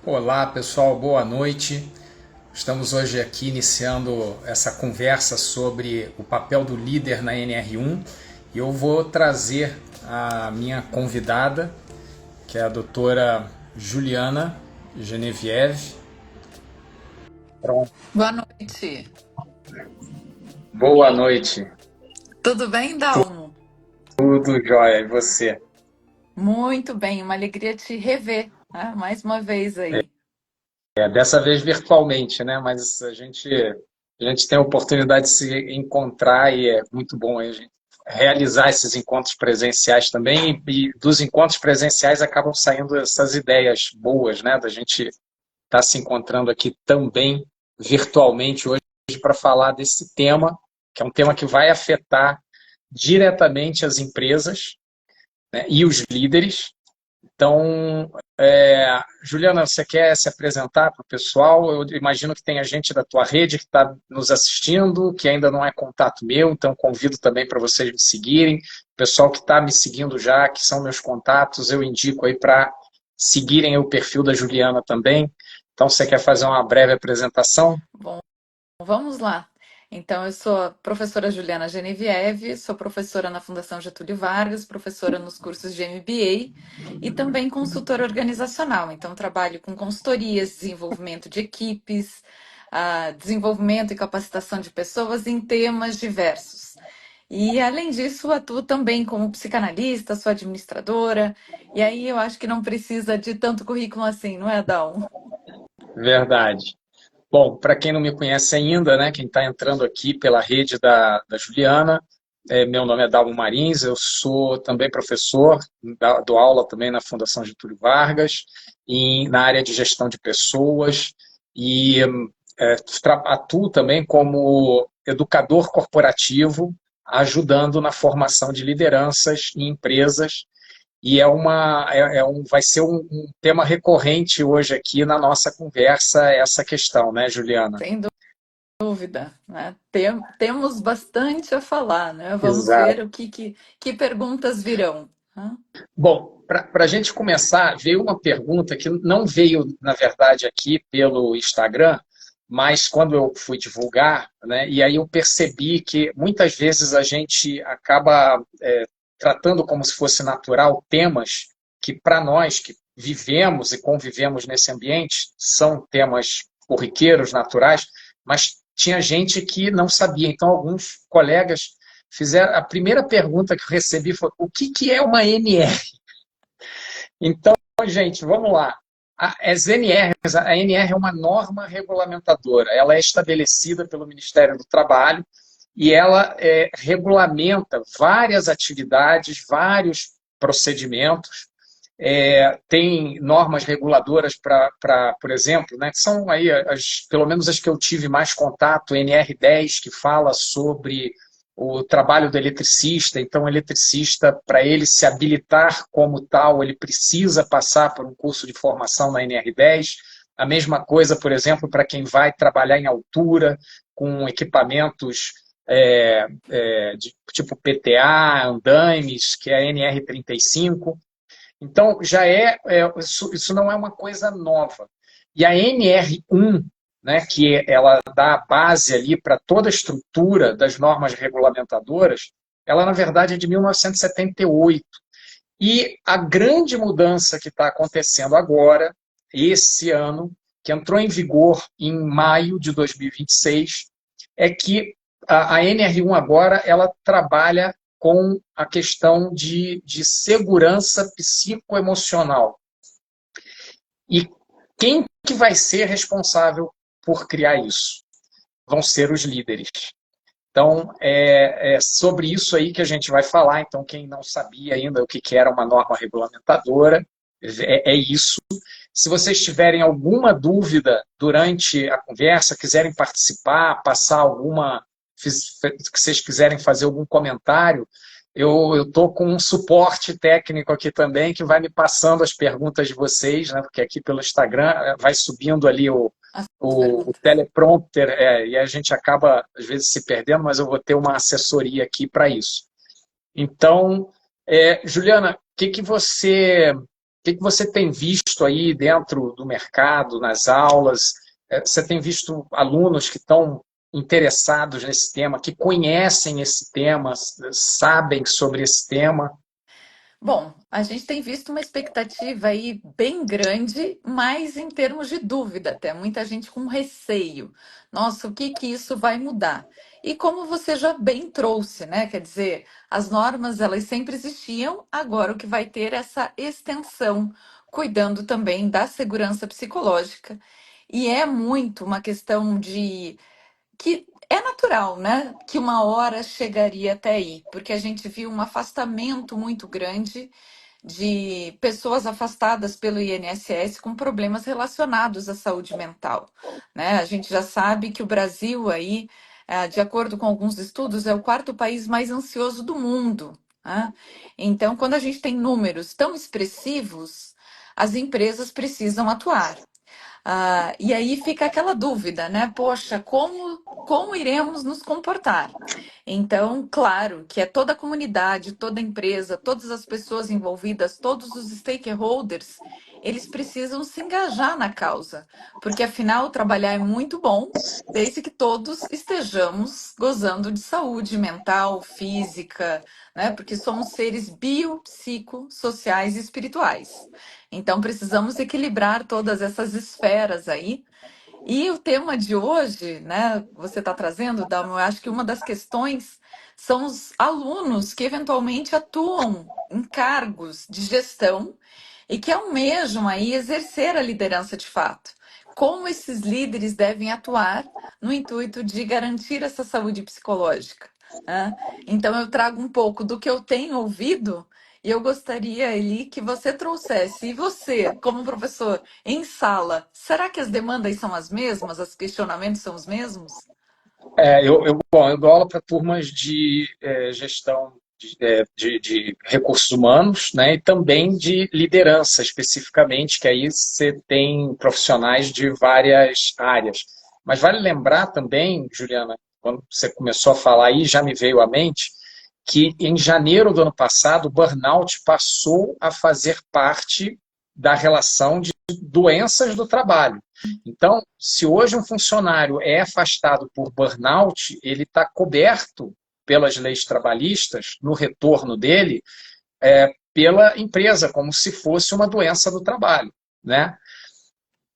Olá pessoal, boa noite. Estamos hoje aqui iniciando essa conversa sobre o papel do líder na NR1 e eu vou trazer a minha convidada, que é a doutora Juliana Genevieve. Pronto. Boa noite. Boa noite, Tudo bem, Dalmo? tudo jóia, e você? Muito bem, uma alegria te rever, né? Mais uma vez aí. Dessa vez virtualmente, né? Mas a gente tem a oportunidade de se encontrar e é muito bom a gente realizar esses encontros presenciais também. E dos encontros presenciais acabam saindo essas ideias boas, né? Da gente estar se encontrando aqui também virtualmente hoje para falar desse tema, que é um tema que vai afetar diretamente as empresas, né, e os líderes. Então, Juliana, você quer se apresentar para o pessoal? Eu imagino que tem gente da tua rede que está nos assistindo, que ainda não é contato meu, então convido também para vocês me seguirem. O pessoal que está me seguindo já, que são meus contatos, eu indico aí para seguirem o perfil da Juliana também. Então, você quer fazer uma breve apresentação? Bom, vamos lá. Então, eu sou a professora Juliana Genevieve, sou professora na Fundação Getúlio Vargas, professora nos cursos de MBA e também consultora organizacional. Então, trabalho com consultorias, desenvolvimento de equipes, desenvolvimento e capacitação de pessoas em temas diversos. E, além disso, atuo também como psicanalista, sou administradora, e aí eu acho que não precisa de tanto currículo assim, não é, Dal? Verdade. Bom, para quem não me conhece ainda, né, quem está entrando aqui pela rede da Juliana, meu nome é Dalmo Marins, eu sou também professor, dou aula também na Fundação Getúlio Vargas, na área de gestão de pessoas, e atuo também como educador corporativo, ajudando na formação de lideranças em empresas, e vai ser um tema recorrente hoje aqui na nossa conversa, essa questão, né, Juliana? Sem dúvida, né? Temos bastante a falar, né? Vamos ver Exato. que perguntas virão, né? Bom, para a gente começar, veio uma pergunta que não veio, na verdade, aqui pelo Instagram, mas quando eu fui divulgar, né, e aí eu percebi que muitas vezes a gente acaba tratando como se fosse natural temas que, para nós que vivemos e convivemos nesse ambiente, são temas corriqueiros, naturais, mas tinha gente que não sabia. Então, alguns colegas fizeram. A primeira pergunta que eu recebi foi: o que é uma NR? Então, gente, vamos lá. As NRs, a NR é uma norma regulamentadora. Ela é estabelecida pelo Ministério do Trabalho e ela regulamenta várias atividades, vários procedimentos. Tem normas reguladoras para, por exemplo, né, que são aí pelo menos as que eu tive mais contato, NR10, que fala sobre o trabalho do eletricista. Então, o eletricista, para ele se habilitar como tal, ele precisa passar por um curso de formação na NR10. A mesma coisa, por exemplo, para quem vai trabalhar em altura, com equipamentos de tipo PTA, andaimes, que é a NR35. Então, isso não é uma coisa nova. E a NR1, né, que ela dá a base ali para toda a estrutura das normas regulamentadoras, ela, na verdade, é de 1978. E a grande mudança que está acontecendo agora, esse ano, que entrou em vigor em maio de 2026, é que a NR1 agora ela trabalha com a questão de segurança psicoemocional. E quem que vai ser responsável por criar isso? Vão ser os líderes. Então, é sobre isso aí que a gente vai falar. Então, quem não sabia ainda o que era uma norma regulamentadora, é isso. Se vocês tiverem alguma dúvida durante a conversa, quiserem participar, passar alguma, que vocês quiserem fazer algum comentário, eu estou com um suporte técnico aqui também, que vai me passando as perguntas de vocês, né? Porque aqui pelo Instagram vai subindo ali As o perguntas. teleprompter, e a gente acaba, às vezes, se perdendo, mas eu vou ter uma assessoria aqui para isso. Então, Juliana, que você tem visto aí dentro do mercado, nas aulas? Você tem visto alunos que estão interessados nesse tema, que conhecem esse tema, sabem sobre esse tema? Bom, a gente tem visto uma expectativa aí bem grande, mas em termos de dúvida até, muita gente com receio. Nossa, o que que isso vai mudar? E como você já bem trouxe, né? Quer dizer, as normas elas sempre existiam, agora o que vai ter é essa extensão, cuidando também da segurança psicológica. E é muito uma questão de que é natural, né? Que uma hora chegaria até aí, porque a gente viu um afastamento muito grande de pessoas afastadas pelo INSS com problemas relacionados à saúde mental, né? A gente já sabe que o Brasil aí, de acordo com alguns estudos, é o quarto país mais ansioso do mundo, né? Então, quando a gente tem números tão expressivos, as empresas precisam atuar. E aí fica aquela dúvida, né? Poxa, como iremos nos comportar? Então, claro que é toda a comunidade, toda a empresa, todas as pessoas envolvidas, todos os stakeholders, eles precisam se engajar na causa, porque afinal trabalhar é muito bom, desde que todos estejamos gozando de saúde mental, física, né? Porque somos seres biopsicossociais e espirituais. Então, precisamos equilibrar todas essas esferas aí. E o tema de hoje, né, você está trazendo, Dalma, eu acho que uma das questões são os alunos que eventualmente atuam em cargos de gestão e que almejam aí exercer a liderança de fato. Como esses líderes devem atuar no intuito de garantir essa saúde psicológica, né? Então, eu trago um pouco do que eu tenho ouvido e eu gostaria, Eli, que você trouxesse. E você, como professor, em sala, será que as demandas são as mesmas? Os questionamentos são os mesmos? Bom, eu dou aula para turmas de gestão de recursos humanos, né, e também de liderança, especificamente, que aí você tem profissionais de várias áreas. Mas vale lembrar também, Juliana, quando você começou a falar aí, já me veio à mente, que em janeiro do ano passado, o burnout passou a fazer parte da relação de doenças do trabalho. Então, se hoje um funcionário é afastado por burnout, ele está coberto pelas leis trabalhistas, no retorno dele, pela empresa, como se fosse uma doença do trabalho, né?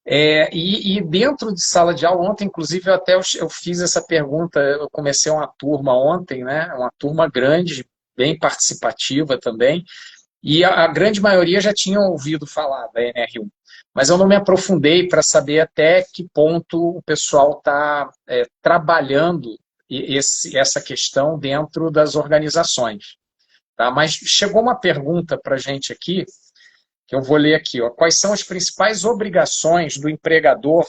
E dentro de sala de aula, ontem, inclusive, eu fiz essa pergunta, eu comecei uma turma ontem, né? Uma turma grande, bem participativa também, e a grande maioria já tinha ouvido falar da NR1. Mas eu não me aprofundei para saber até que ponto o pessoal está trabalhando essa questão dentro das organizações. Tá? Mas chegou uma pergunta para a gente aqui, que eu vou ler aqui. Ó. Quais são as principais obrigações do empregador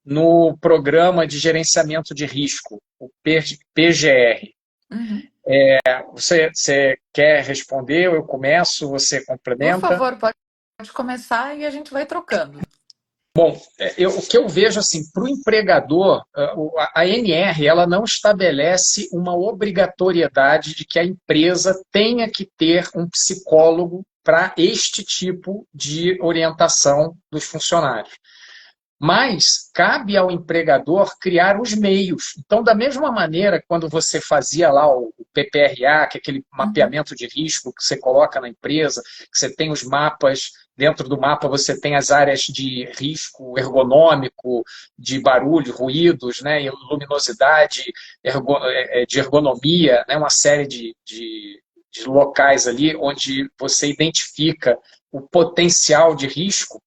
no programa de gerenciamento de risco, o PGR? Uhum. Você quer responder? Eu começo, você Por complementa? favor, pode começar e a gente vai trocando. Bom, o que eu vejo assim, para o empregador, a ANR ela não estabelece uma obrigatoriedade de que a empresa tenha que ter um psicólogo para este tipo de orientação dos funcionários. Mas cabe ao empregador criar os meios. Então, da mesma maneira, quando você fazia lá o PPRA, que é aquele Uhum. mapeamento de risco que você coloca na empresa, que você tem os mapas, dentro do mapa você tem as áreas de risco ergonômico, de barulho, ruídos, né, luminosidade, de ergonomia, né, uma série de locais ali onde você identifica o potencial de risco.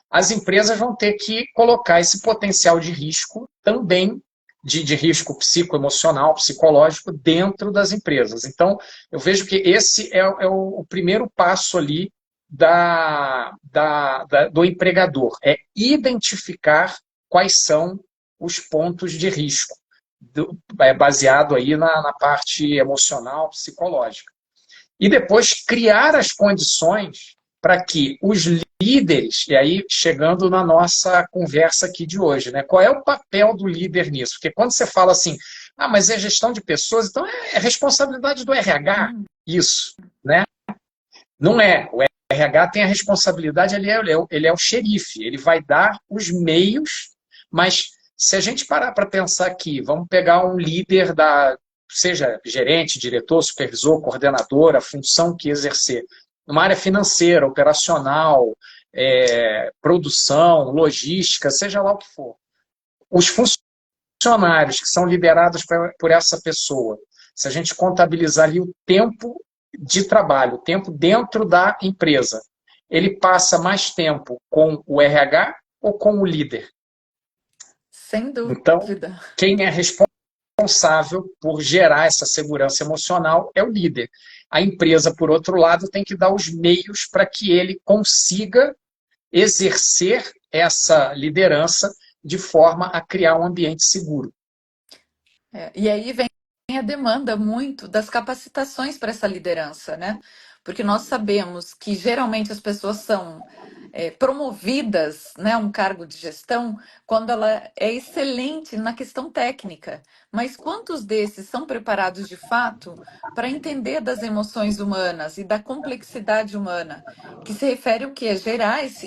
As empresas vão ter que colocar esse potencial de risco também, de risco psicoemocional, psicológico, dentro das empresas. Então, eu vejo que esse é o primeiro passo ali do empregador, é identificar quais são os pontos de risco, baseado aí na parte emocional, psicológica. E depois criar as condições para que os líderes, e aí chegando na nossa conversa aqui de hoje, né? Qual é o papel do líder nisso? Porque quando você fala assim, mas é gestão de pessoas, então é responsabilidade do RH Uhum. isso, né? Não é. O RH tem a responsabilidade, ele é o xerife, ele vai dar os meios, mas se a gente parar para pensar aqui, vamos pegar um líder seja gerente, diretor, supervisor, coordenador, a função que exercer, numa área financeira, operacional, produção, logística, seja lá o que for. Os funcionários que são liderados por essa pessoa, se a gente contabilizar ali o tempo de trabalho, o tempo dentro da empresa, ele passa mais tempo com o RH ou com o líder? Sem Então, dúvida. quem é responsável por gerar essa segurança emocional é o líder. A empresa, por outro lado, tem que dar os meios para que ele consiga exercer essa liderança de forma a criar um ambiente seguro. E aí vem a demanda muito das capacitações para essa liderança, né? Porque nós sabemos que geralmente as pessoas são promovidas, né, a um cargo de gestão quando ela é excelente na questão técnica. Mas quantos desses são preparados de fato para entender das emoções humanas e da complexidade humana, que se refere o quê?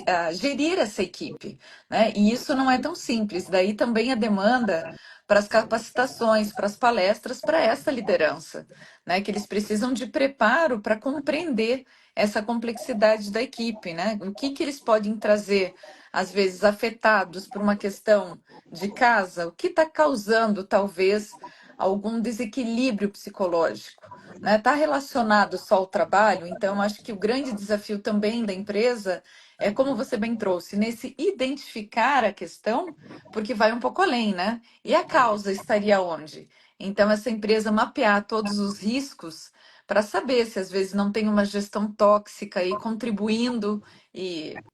A gerir essa equipe, né? E isso não é tão simples. Daí também a demanda para as capacitações, para as palestras, para essa liderança, né? Que eles precisam de preparo para compreender essa complexidade da equipe, né? O que eles podem trazer, às vezes afetados por uma questão de casa, o que está causando talvez algum desequilíbrio psicológico, né? Está relacionado só ao trabalho, então acho que o grande desafio também da empresa é como você bem trouxe, nesse identificar a questão, porque vai um pouco além, né? E a causa estaria onde? Então, essa empresa mapear todos os riscos para saber se às vezes não tem uma gestão tóxica e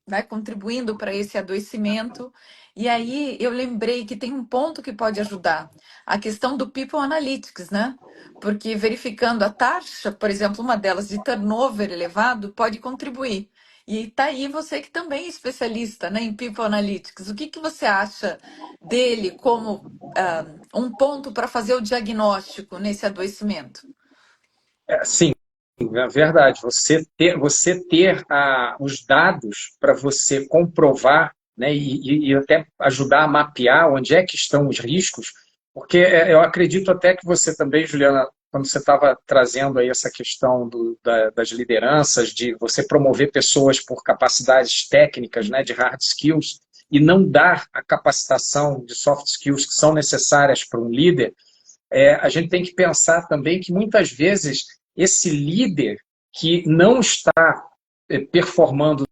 vai contribuindo para esse adoecimento. E aí eu lembrei que tem um ponto que pode ajudar, a questão do People Analytics, né? Porque verificando a taxa, por exemplo, uma delas de turnover elevado, pode contribuir. E tá aí você que também é especialista, né, em People Analytics. O que você acha dele como um ponto para fazer o diagnóstico nesse adoecimento? Sim, é verdade. Você ter os dados para você comprovar, né, e até ajudar a mapear onde é que estão os riscos, porque eu acredito até que você também, Juliana, quando você estava trazendo aí essa questão das lideranças, de você promover pessoas por capacidades técnicas, né, de hard skills, e não dar a capacitação de soft skills que são necessárias para um líder, a gente tem que pensar também que muitas vezes esse líder que não está performando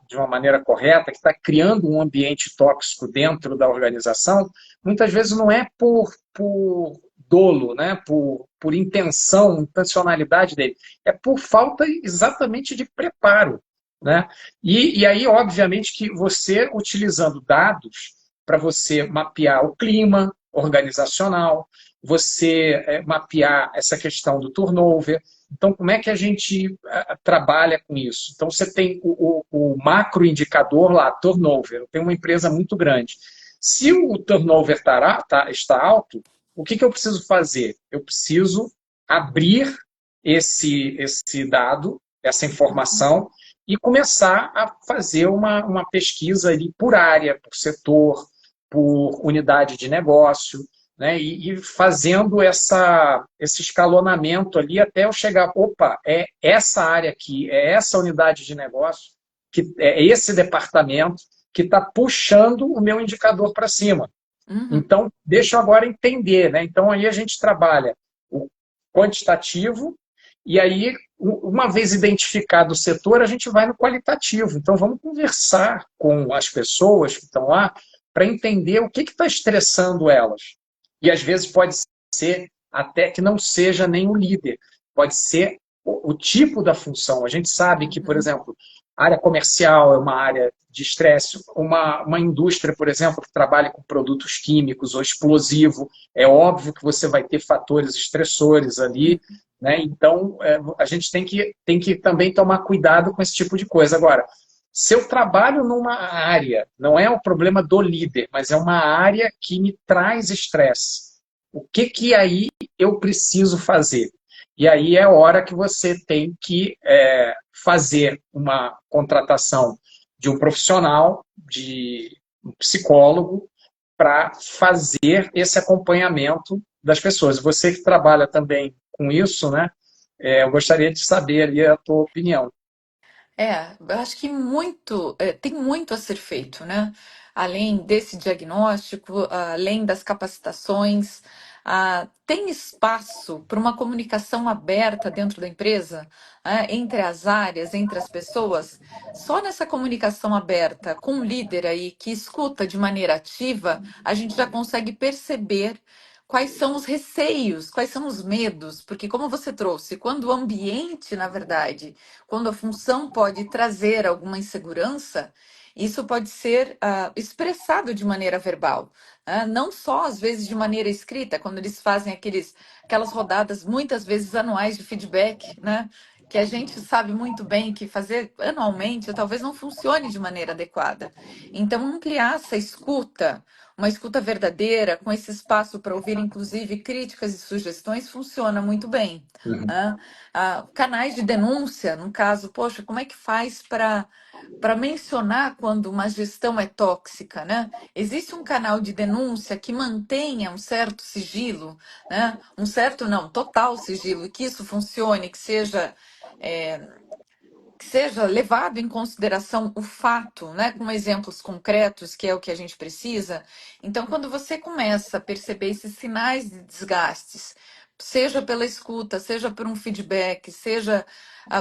de uma maneira correta, que está criando um ambiente tóxico dentro da organização, muitas vezes não é por dolo, né? por intencionalidade dele, é por falta exatamente de preparo. Né? E aí, obviamente, que você, utilizando dados para você mapear o clima organizacional, você mapear essa questão do turnover. Então, como é que a gente trabalha com isso? Então, você tem o macro indicador lá, turnover. Eu tenho uma empresa muito grande. Se o turnover está alto, o que eu preciso fazer? Eu preciso abrir esse dado, essa informação, e começar a fazer uma pesquisa ali por área, por setor, por unidade de negócio, né, e fazendo esse escalonamento ali até eu chegar, opa, é essa área aqui, é essa unidade de negócio, que é esse departamento que está puxando o meu indicador para cima. Uhum. Então, deixa eu agora entender. Né? Então, aí a gente trabalha o quantitativo e aí, uma vez identificado o setor, a gente vai no qualitativo. Então, vamos conversar com as pessoas que estão lá para entender o que está estressando elas. E às vezes pode ser até que não seja nem o líder, pode ser o tipo da função. A gente sabe que, por exemplo, a área comercial é uma área de estresse, uma indústria, por exemplo, que trabalha com produtos químicos ou explosivo, é óbvio que você vai ter fatores estressores ali, né? Então, a gente tem que também tomar cuidado com esse tipo de coisa. Agora, se eu trabalho numa área, não é um problema do líder, mas é uma área que me traz estresse, o que aí eu preciso fazer? E aí é a hora que você tem que fazer uma contratação de um profissional, de um psicólogo, para fazer esse acompanhamento das pessoas. Você que trabalha também com isso, né? Eu gostaria de saber ali a tua opinião. Eu acho que tem muito a ser feito, né? Além desse diagnóstico, além das capacitações, tem espaço para uma comunicação aberta dentro da empresa, né? Entre as áreas, entre as pessoas. Só nessa comunicação aberta com um líder aí que escuta de maneira ativa, a gente já consegue perceber quais são os receios, quais são os medos, porque como você trouxe, quando o ambiente, na verdade, quando a função pode trazer alguma insegurança, isso pode ser expressado de maneira verbal, né? Não só às vezes de maneira escrita, quando eles fazem aquelas rodadas muitas vezes anuais de feedback, né? Que a gente sabe muito bem que fazer anualmente talvez não funcione de maneira adequada. Então, ampliar essa escuta, uma escuta verdadeira, com esse espaço para ouvir, inclusive, críticas e sugestões, funciona muito bem, Uhum. né? Canais de denúncia, no caso, poxa, como é que faz para mencionar quando uma gestão é tóxica, né? Existe um canal de denúncia que mantenha um certo sigilo, né? Um certo, não, total sigilo, e que isso funcione, é, que seja levado em consideração o fato, né, com exemplos concretos, que é o que a gente precisa. Então, quando você começa a perceber esses sinais de desgastes, seja pela escuta, seja por um feedback, seja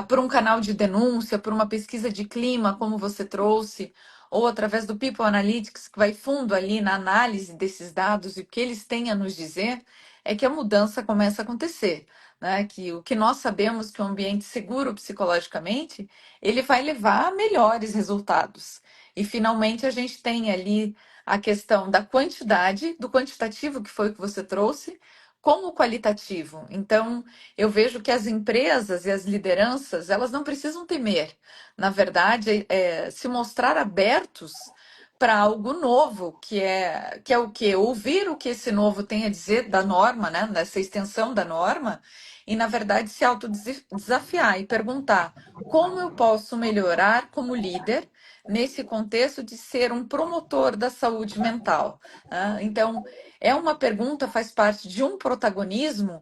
por um canal de denúncia, por uma pesquisa de clima, como você trouxe, ou através do People Analytics, que vai fundo ali na análise desses dados e o que eles têm a nos dizer, é que a mudança começa a acontecer. Né, que o que nós sabemos que um ambiente seguro psicologicamente ele vai levar a melhores resultados. E finalmente a gente tem ali a questão da quantidade, do quantitativo, que foi o que você trouxe, com o qualitativo. Então, eu vejo que as empresas e as lideranças, elas não precisam temer. Na verdade, se mostrar abertos para algo novo, que é o quê? Ouvir o que esse novo tem a dizer da norma, né? Dessa extensão da norma, e, na verdade, se autodesafiar e perguntar como eu posso melhorar como líder nesse contexto de ser um promotor da saúde mental? Então, é uma pergunta, faz parte de um protagonismo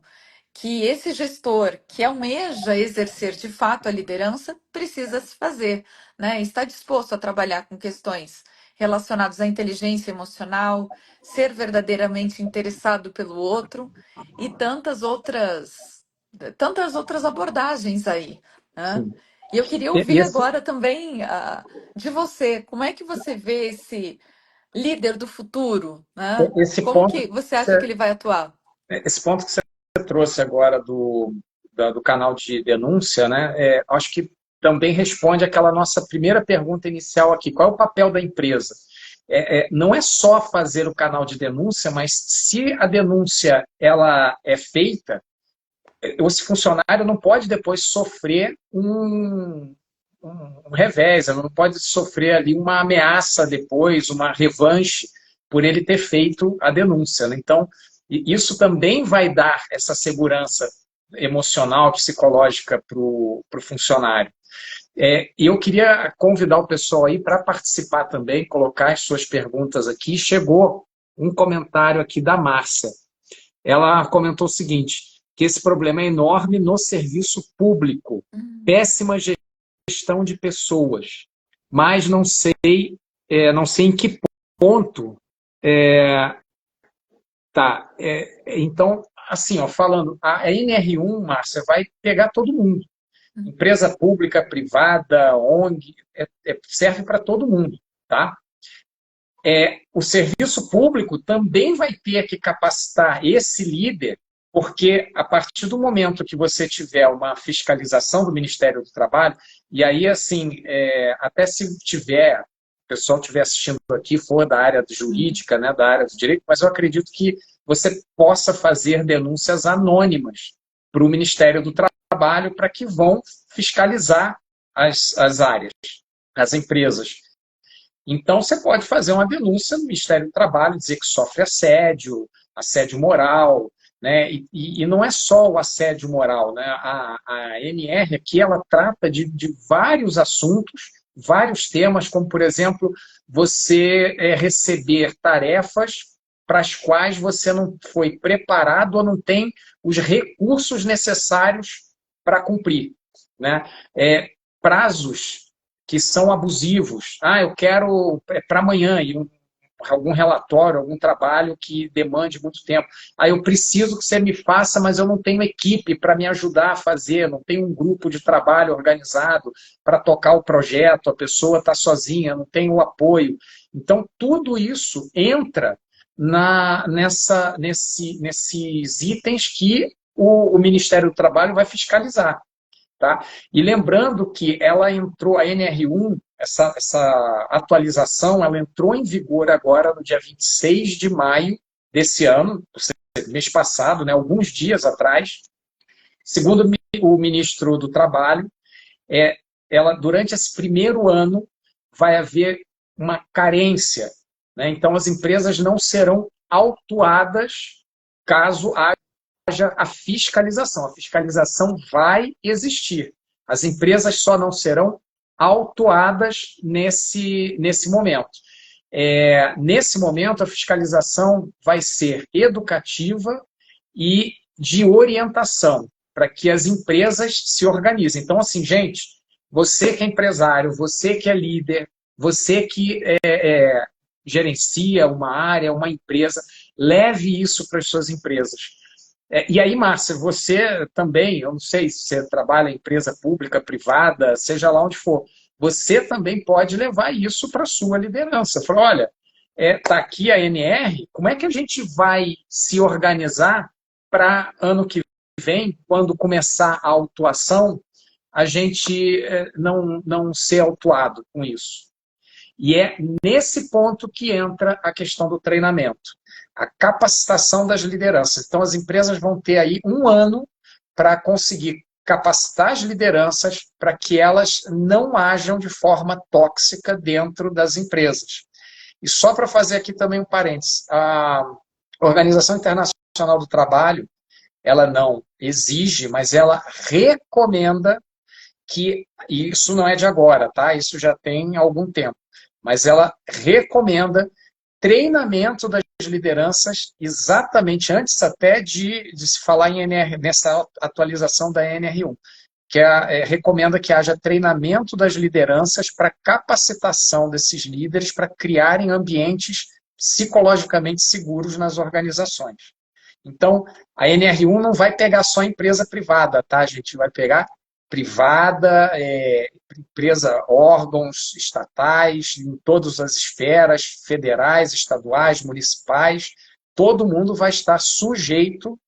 que esse gestor que almeja exercer de fato a liderança precisa se fazer, né? Está disposto a trabalhar com questões relacionadas à inteligência emocional, ser verdadeiramente interessado pelo outro e tantas outras abordagens aí, né? Sim. E eu queria E ouvir esse, agora também de você, como é que você vê esse líder do futuro, né? esse Como ponto, que você acha que ele vai atuar? esse ponto que você trouxe agora do canal de denúncia, né? Acho que também responde àquela nossa primeira pergunta inicial aqui. Qual é o papel da empresa? Não é só fazer o canal de denúncia, mas se a denúncia ela é feita, esse funcionário não pode depois sofrer um revés, ele não pode sofrer ali uma ameaça depois, uma revanche por ele ter feito a denúncia, né? Então, isso também vai dar essa segurança emocional, psicológica para o funcionário. E eu queria convidar o pessoal aí para participar também, colocar as suas perguntas aqui. Chegou um comentário aqui da Márcia. Ela comentou o seguinte, que esse problema é enorme no serviço público. Péssima gestão de pessoas. Mas não sei em que ponto tá. Então, assim, ó, falando, a NR1, Márcia, vai pegar todo mundo. Empresa pública, privada, ONG, serve para todo mundo, tá? O serviço público também vai ter que capacitar esse líder, porque a partir do momento que você tiver uma fiscalização do Ministério do Trabalho, e aí, assim, até se tiver, o pessoal estiver assistindo aqui, for da área jurídica, né, da área do direito, mas eu acredito que você possa fazer denúncias anônimas para o Ministério do Trabalho para que vão fiscalizar as áreas, as empresas. Então, você pode fazer uma denúncia no Ministério do Trabalho, dizer que sofre assédio, assédio moral, né? E não é só o assédio moral, né? A NR aqui, ela trata de vários assuntos, vários temas, como, por exemplo, você receber tarefas para as quais você não foi preparado ou não tem os recursos necessários para cumprir, né? Prazos que são abusivos. Ah, eu quero para amanhã, e algum relatório, algum trabalho que demande muito tempo. Aí eu preciso que você me faça, mas eu não tenho equipe para me ajudar a fazer, não tenho um grupo de trabalho organizado para tocar o projeto, a pessoa está sozinha, não tem o apoio. Então, tudo isso entra nesses itens que o Ministério do Trabalho vai fiscalizar. Tá? E lembrando que ela entrou, a NR1, essa atualização, ela entrou em vigor agora no dia 26 de maio desse ano, mês passado, né, alguns dias atrás. Segundo o ministro do Trabalho, ela, durante esse primeiro ano vai haver uma carência, né? Então as empresas não serão autuadas caso haja a fiscalização. A fiscalização vai existir. As empresas só não serão autuadas nesse momento. Nesse momento, a fiscalização vai ser educativa e de orientação, para que as empresas se organizem. Então, assim, gente, você que é empresário, você que é líder, você que gerencia uma área, uma empresa, leve isso para as suas empresas. E aí, Márcia, você também, eu não sei se você trabalha em empresa pública, privada, seja lá onde for, você também pode levar isso para a sua liderança. Falar, olha, está aqui a NR, como é que a gente vai se organizar para ano que vem, quando começar a autuação, a gente não ser autuado com isso? E é nesse ponto que entra a questão do treinamento, a capacitação das lideranças. Então, as empresas vão ter aí um ano para conseguir capacitar as lideranças para que elas não ajam de forma tóxica dentro das empresas. E só para fazer aqui também um parênteses, a Organização Internacional do Trabalho, ela não exige, mas ela recomenda que, e isso não é de agora, tá? Isso já tem algum tempo, mas ela recomenda treinamento das lideranças exatamente antes até de se falar em nessa atualização da NR1, que recomenda que haja treinamento das lideranças para capacitação desses líderes para criarem ambientes psicologicamente seguros nas organizações. Então, a NR1 não vai pegar só empresa privada, tá? A gente vai pegar privada, empresa, órgãos estatais, em todas as esferas, federais, estaduais, municipais, todo mundo vai estar sujeito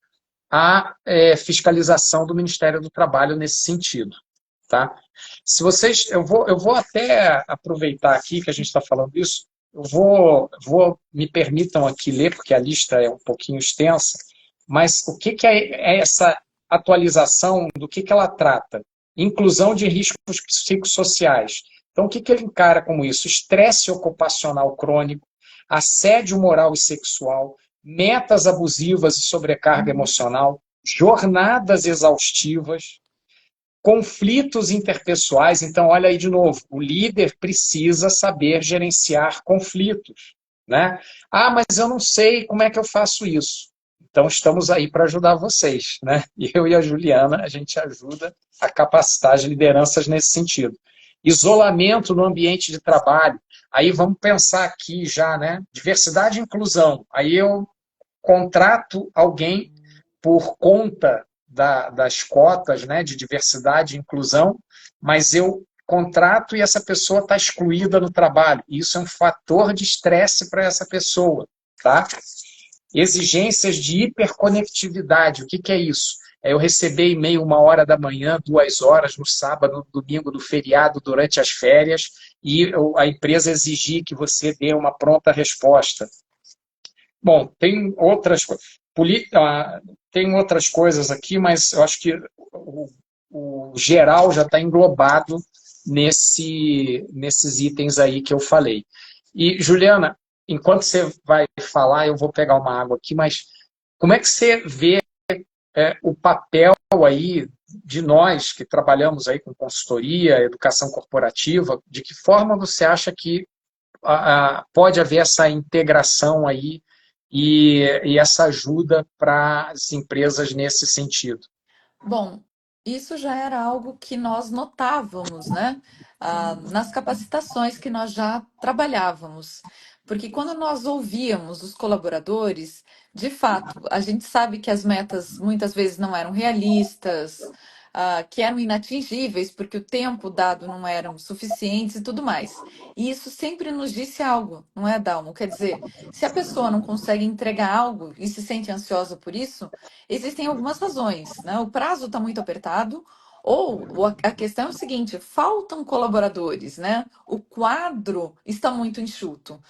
à fiscalização do Ministério do Trabalho nesse sentido. Tá? Se vocês, eu vou até aproveitar aqui que a gente está falando isso, me permitam aqui ler, porque a lista é um pouquinho extensa, mas o que é essa atualização, do que ela trata? Inclusão de riscos psicossociais. Então, o que ele encara como isso? Estresse ocupacional crônico, assédio moral e sexual, metas abusivas e sobrecarga emocional, jornadas exaustivas, conflitos interpessoais. Então, olha aí de novo, o líder precisa saber gerenciar conflitos, né? Ah, mas eu não sei como é que eu faço isso. Então, estamos aí para ajudar vocês, né? Eu e a Juliana, a gente ajuda a capacitar as lideranças nesse sentido. Isolamento no ambiente de trabalho. Aí vamos pensar aqui já, né? Diversidade e inclusão. Aí eu contrato alguém por conta das cotas, né, de diversidade e inclusão, mas eu contrato e essa pessoa está excluída no trabalho. Isso é um fator de estresse para essa pessoa, tá? Exigências de hiperconectividade. O que é isso? É eu receber e-mail 1h da manhã, 2 horas, no sábado, no domingo, no feriado, durante as férias, e a empresa exigir que você dê uma pronta resposta. Bom, tem outras coisas aqui, mas eu acho que o geral já está englobado nesses itens aí que eu falei. E, Juliana, enquanto você vai falar, eu vou pegar uma água aqui, mas como é que você vê o papel aí de nós que trabalhamos aí com consultoria, educação corporativa, de que forma você acha que pode haver essa integração aí e essa ajuda para as empresas nesse sentido? Bom, isso já era algo que nós notávamos, né? Nas capacitações que nós já trabalhávamos. Porque quando nós ouvíamos os colaboradores, de fato, a gente sabe que as metas muitas vezes não eram realistas, que eram inatingíveis, porque o tempo dado não eram suficientes e tudo mais. E isso sempre nos disse algo, não é, Dalmo? Quer dizer, se a pessoa não consegue entregar algo e se sente ansiosa por isso, existem algumas razões, né? O prazo está muito apertado, ou a questão é o seguinte: faltam colaboradores, né? O quadro está muito enxuto.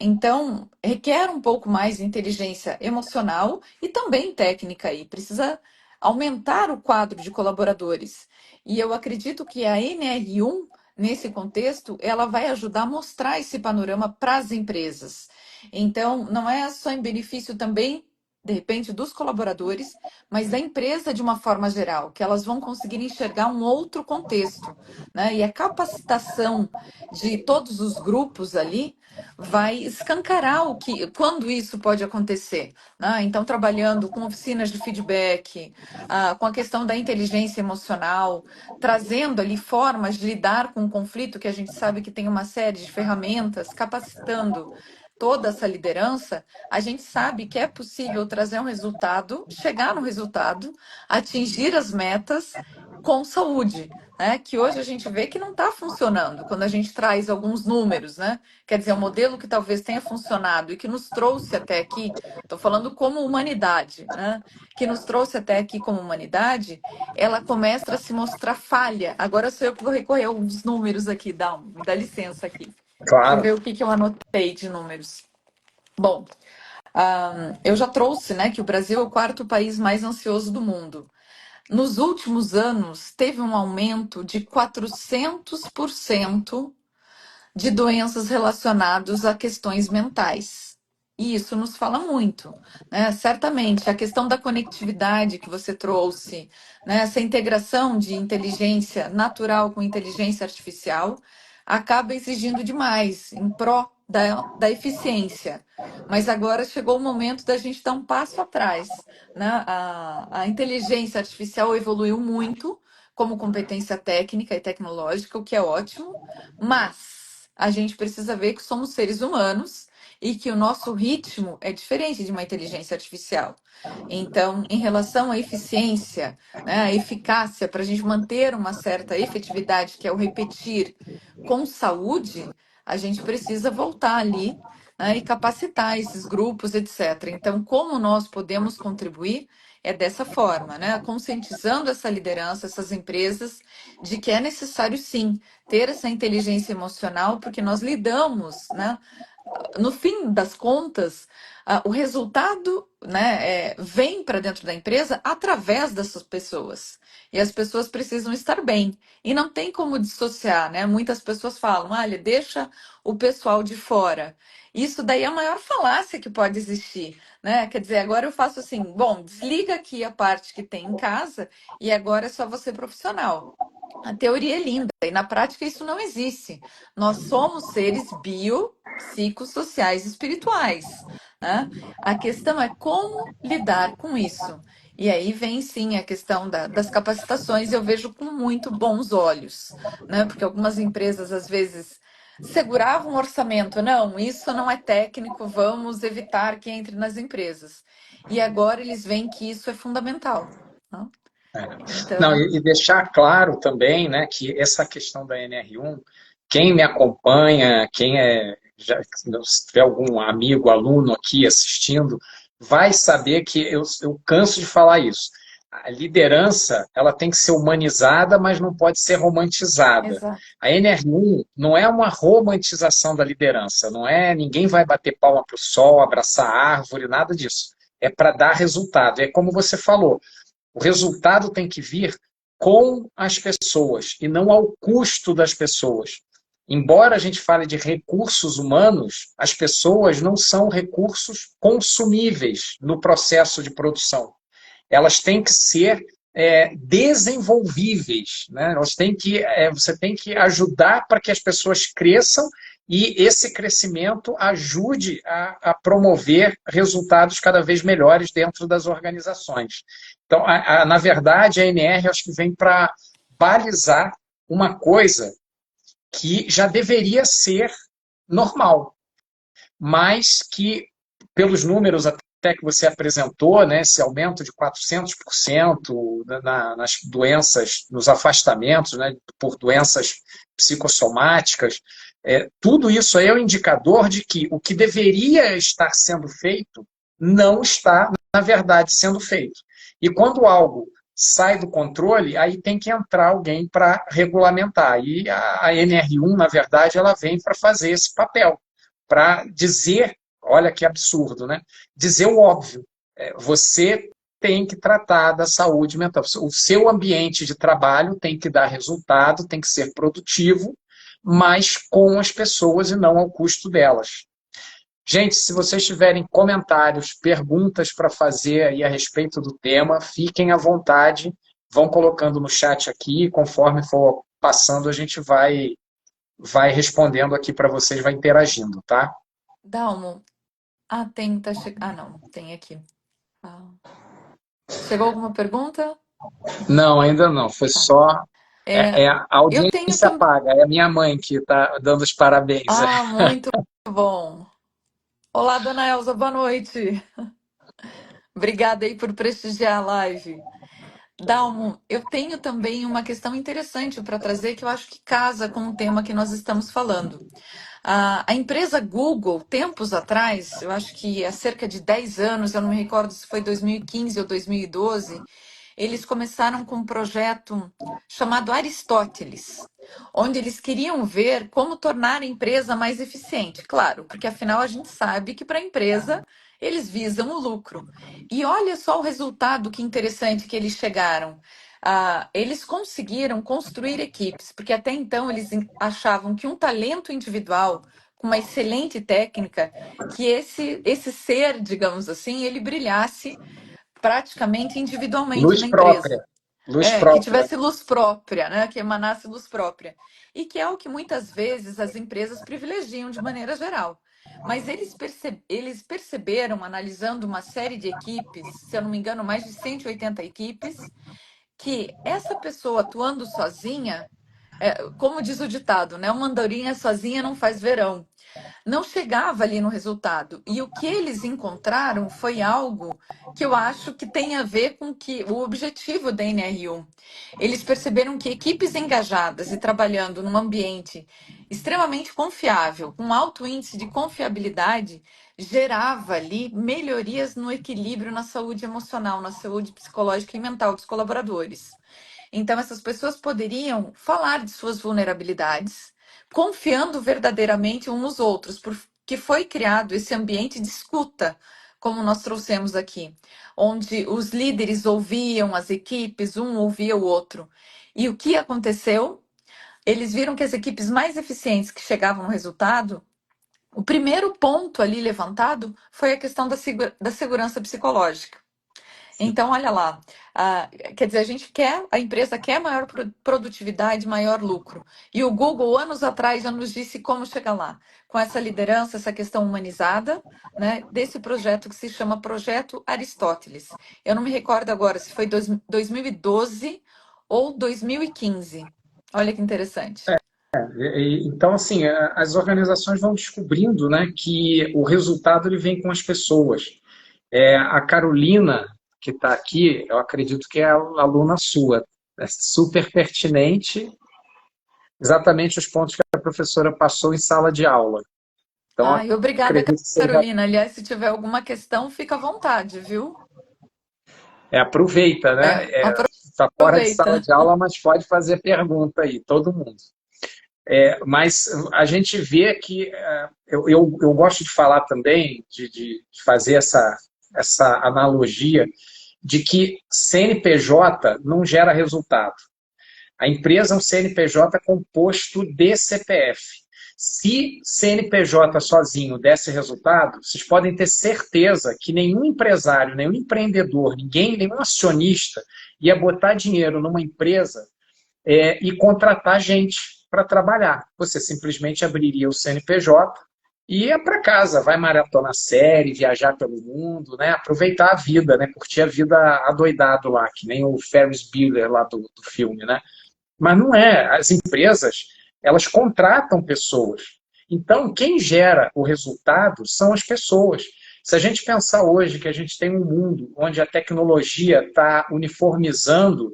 Então, requer um pouco mais de inteligência emocional e também técnica aí. Precisa aumentar o quadro de colaboradores. E eu acredito que a NR1, nesse contexto, ela vai ajudar a mostrar esse panorama para as empresas. Então, não é só em benefício também de repente, dos colaboradores, mas da empresa de uma forma geral, que elas vão conseguir enxergar um outro contexto, né? E a capacitação de todos os grupos ali vai escancarar quando isso pode acontecer, né? Então, trabalhando com oficinas de feedback, com a questão da inteligência emocional, trazendo ali formas de lidar com o conflito, que a gente sabe que tem uma série de ferramentas, capacitando toda essa liderança, a gente sabe que é possível trazer um resultado, chegar no resultado, atingir as metas com saúde, né? Que hoje a gente vê que não está funcionando quando a gente traz alguns números, né? Quer dizer, um modelo que talvez tenha funcionado e que nos trouxe até aqui, estou falando como humanidade, né? Que nos trouxe até aqui como humanidade, ela começa a se mostrar falha. Agora sou eu que vou recorrer a alguns números aqui, me dá licença aqui. Deixa eu Claro. ver o que eu anotei de números. Bom, eu já trouxe, né, que o Brasil é o quarto país mais ansioso do mundo. Nos últimos anos, teve um aumento de 400% de doenças relacionadas a questões mentais. E isso nos fala muito, né? Certamente, a questão da conectividade que você trouxe, né? Essa integração de inteligência natural com inteligência artificial acaba exigindo demais em pró da eficiência. Mas agora chegou o momento da gente dar um passo atrás, né? A inteligência artificial evoluiu muito como competência técnica e tecnológica, o que é ótimo, mas a gente precisa ver que somos seres humanos e que o nosso ritmo é diferente de uma inteligência artificial. Então, em relação à eficiência, né, a eficácia, para a gente manter uma certa efetividade, que é o repetir com saúde, a gente precisa voltar ali, né, e capacitar esses grupos, etc. Então, como nós podemos contribuir? É dessa forma, né? Conscientizando essa liderança, essas empresas, de que é necessário sim ter essa inteligência emocional, porque nós lidamos, né? No fim das contas, o resultado, né, vem para dentro da empresa através dessas pessoas. E as pessoas precisam estar bem. E não tem como dissociar, né? Muitas pessoas falam, olha, deixa o pessoal de fora. Isso daí é a maior falácia que pode existir, né? Quer dizer, agora eu faço assim, bom, desliga aqui a parte que tem em casa e agora é só você profissional. A teoria é linda e na prática isso não existe. Nós somos seres psicossociais e espirituais, né? A questão é como lidar com isso. E aí vem sim a questão das capacitações, eu vejo com muito bons olhos, né? Porque algumas empresas às vezes seguravam o orçamento, não, isso não é técnico, vamos evitar que entre nas empresas. E agora eles veem que isso é fundamental, né? Não, Então, e deixar claro também, né, que essa questão da NR1, quem me acompanha, se tiver algum amigo, aluno aqui assistindo, vai saber que eu canso de falar isso. A liderança, ela tem que ser humanizada, mas não pode ser romantizada. exato. A NR1 não é uma romantização da liderança, não é ninguém vai bater palma para o sol, abraçar a árvore, nada disso. É para dar resultado. É como você falou, o resultado tem que vir com as pessoas e não ao custo das pessoas. Embora a gente fale de recursos humanos, as pessoas não são recursos consumíveis no processo de produção. elas têm que ser desenvolvíveis, né? Você tem que ajudar para que as pessoas cresçam e esse crescimento ajude a promover resultados cada vez melhores dentro das organizações. Então, na verdade, a NR acho que vem para balizar uma coisa que já deveria ser normal, mas que, pelos números até que você apresentou, né, esse aumento de 400% nas doenças, nos afastamentos, né, por doenças psicossomáticas, tudo isso aí é um indicador de que o que deveria estar sendo feito não está, na verdade, sendo feito. E quando algo sai do controle, aí tem que entrar alguém para regulamentar. E a NR1, na verdade, ela vem para fazer esse papel, para dizer, olha que absurdo, né? Dizer o óbvio. Você tem que tratar da saúde mental. O seu ambiente de trabalho tem que dar resultado, tem que ser produtivo, mas com as pessoas e não ao custo delas. Gente, se vocês tiverem comentários, perguntas para fazer aí a respeito do tema, fiquem à vontade, vão colocando no chat aqui, conforme for passando, a gente vai respondendo aqui para vocês, vai interagindo, tá? Dalmo, não, tem aqui. Ah. Chegou alguma pergunta? Não, ainda não, foi Tá. só... a Eu tenho audiência também. paga, é a minha mãe que está dando os parabéns. Ah, muito bom. Olá, dona Elza, boa noite. Obrigada aí por prestigiar a live. Dalmo, eu tenho também uma questão interessante para trazer que eu acho que casa com o tema que nós estamos falando. A empresa Google, tempos atrás, eu acho que há cerca de 10 anos, eu não me recordo se foi 2015 ou 2012, eles começaram com um projeto chamado Aristóteles, onde eles queriam ver como tornar a empresa mais eficiente. Claro, porque afinal a gente sabe que para a empresa eles visam o lucro. E olha só o resultado que interessante que eles chegaram. Eles conseguiram construir equipes, porque até então eles achavam que um talento individual com uma excelente técnica, que esse ser, digamos assim, ele brilhasse praticamente individualmente Luz na própria, empresa. luz Que própria. tivesse luz própria, né? Que emanasse luz própria. E que é o que muitas vezes as empresas privilegiam de maneira geral. Mas eles perceberam, analisando uma série de equipes, se eu não me engano, mais de 180 equipes, que essa pessoa atuando sozinha, como diz o ditado, né? Uma andorinha sozinha não faz verão, não chegava ali no resultado. E o que eles encontraram foi algo que eu acho que tem a ver com que o objetivo da NR1. Eles perceberam que equipes engajadas e trabalhando num ambiente extremamente confiável, com alto índice de confiabilidade, gerava ali melhorias no equilíbrio na saúde emocional, na saúde psicológica e mental dos colaboradores. Então, essas pessoas poderiam falar de suas vulnerabilidades, confiando verdadeiramente uns nos outros, porque foi criado esse ambiente de escuta, como nós trouxemos aqui, onde os líderes ouviam as equipes, um ouvia o outro. E o que aconteceu? Eles viram que as equipes mais eficientes que chegavam no resultado, o primeiro ponto ali levantado foi a questão da segurança psicológica. Então, olha lá, quer dizer, a empresa quer maior produtividade, maior lucro. E o Google, anos atrás, já nos disse como chegar lá, com essa liderança, essa questão humanizada, né, desse projeto que se chama Projeto Aristóteles. Eu não me recordo agora se foi 2012 ou 2015. Olha que interessante. Então, assim, as organizações vão descobrindo, né, que o resultado ele vem com as pessoas. A Carolina, que está aqui, eu acredito que é a aluna sua, é super pertinente, exatamente os pontos que a professora passou em sala de aula. Então, Ai, obrigada, acredito que seja... Carolina. Aliás, se tiver alguma questão, fica à vontade, viu? aproveita, né? Está fora de sala Aproveita. de aula, mas pode fazer pergunta aí, todo mundo. Mas a gente vê que eu gosto de falar também, de fazer essa analogia de que CNPJ não gera resultado. A empresa é um CNPJ composto de CPF. Se CNPJ sozinho desse resultado, vocês podem ter certeza que nenhum empresário, nenhum empreendedor, nenhum acionista ia botar dinheiro numa empresa e contratar gente para trabalhar. Você simplesmente abriria o CNPJ e ia para casa, vai maratonar série, viajar pelo mundo, né? Aproveitar a vida, né? Curtir a vida adoidado lá, que nem o Ferris Bueller lá do filme, né? Mas não é. As empresas, elas contratam pessoas. Então, quem gera o resultado são as pessoas. Se a gente pensar hoje que a gente tem um mundo onde a tecnologia está uniformizando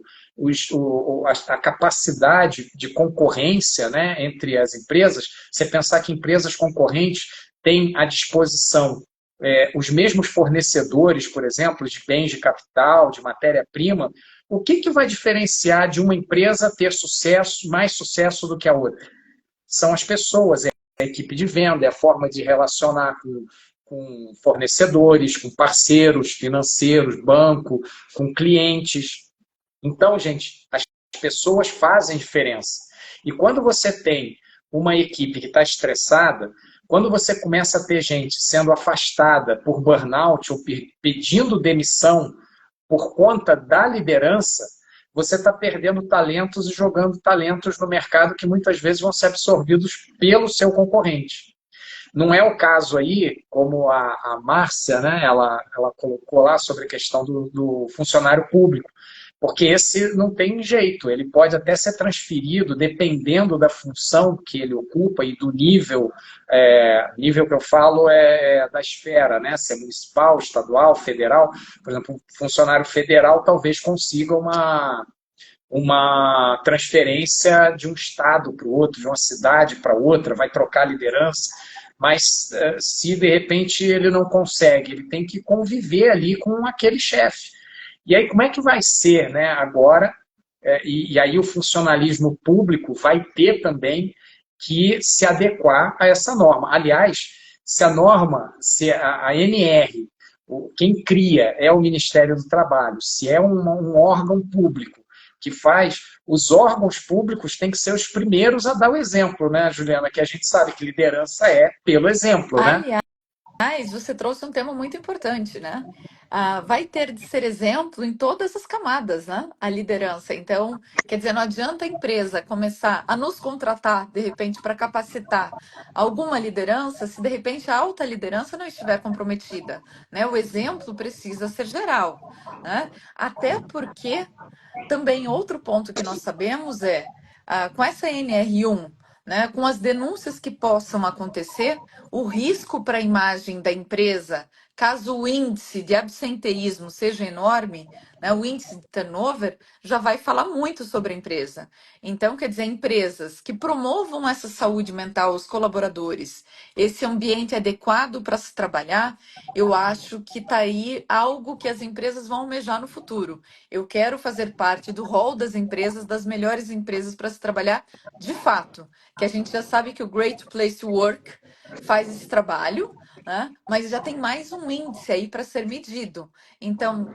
a capacidade de concorrência, né, entre as empresas, você pensar que empresas concorrentes têm à disposição os mesmos fornecedores, por exemplo, de bens de capital, de matéria-prima, o que vai diferenciar de uma empresa ter sucesso, mais sucesso do que a outra? São as pessoas, é a equipe de venda, é a forma de relacionar com fornecedores, com parceiros financeiros, banco, com clientes. Então, gente, as pessoas fazem diferença. E quando você tem uma equipe que está estressada, quando você começa a ter gente sendo afastada por burnout ou pedindo demissão por conta da liderança, você está perdendo talentos e jogando talentos no mercado que muitas vezes vão ser absorvidos pelo seu concorrente. Não é o caso aí, como a Márcia, né, ela colocou lá sobre a questão do funcionário público, porque esse não tem jeito, ele pode até ser transferido dependendo da função que ele ocupa e do nível, nível que eu falo da esfera, né? Se é municipal, estadual, federal. Por exemplo, um funcionário federal talvez consiga uma transferência de um estado para o outro, de uma cidade para outra, vai trocar liderança, mas se de repente ele não consegue, ele tem que conviver ali com aquele chefe. E aí, como é que vai ser, né, agora? E aí o funcionalismo público vai ter também que se adequar a essa norma. Aliás, se a norma, se a ANR, quem cria é o Ministério do Trabalho, se é um órgão público que faz, os órgãos públicos têm que ser os primeiros a dar o exemplo, né, Juliana? Que a gente sabe que liderança é pelo exemplo, né? Aliás, você trouxe um tema muito importante, né? Vai ter de ser exemplo em todas as camadas, né? A liderança. Então, quer dizer, não adianta a empresa começar a nos contratar, de repente, para capacitar alguma liderança, se de repente a alta liderança não estiver comprometida, né? O exemplo precisa ser geral, né? Até porque também outro ponto que nós sabemos com essa NR1, né, com as denúncias que possam acontecer, o risco para a imagem da empresa, caso o índice de absenteísmo seja enorme, né, o índice de turnover, já vai falar muito sobre a empresa. Então, quer dizer, empresas que promovam essa saúde mental aos colaboradores, esse ambiente adequado para se trabalhar, eu acho que está aí algo que as empresas vão almejar no futuro. Eu quero fazer parte do hall das empresas, das melhores empresas para se trabalhar de fato. Que a gente já sabe que o Great Place to Work faz esse trabalho, né? Mas já tem mais um índice aí para ser medido. Então,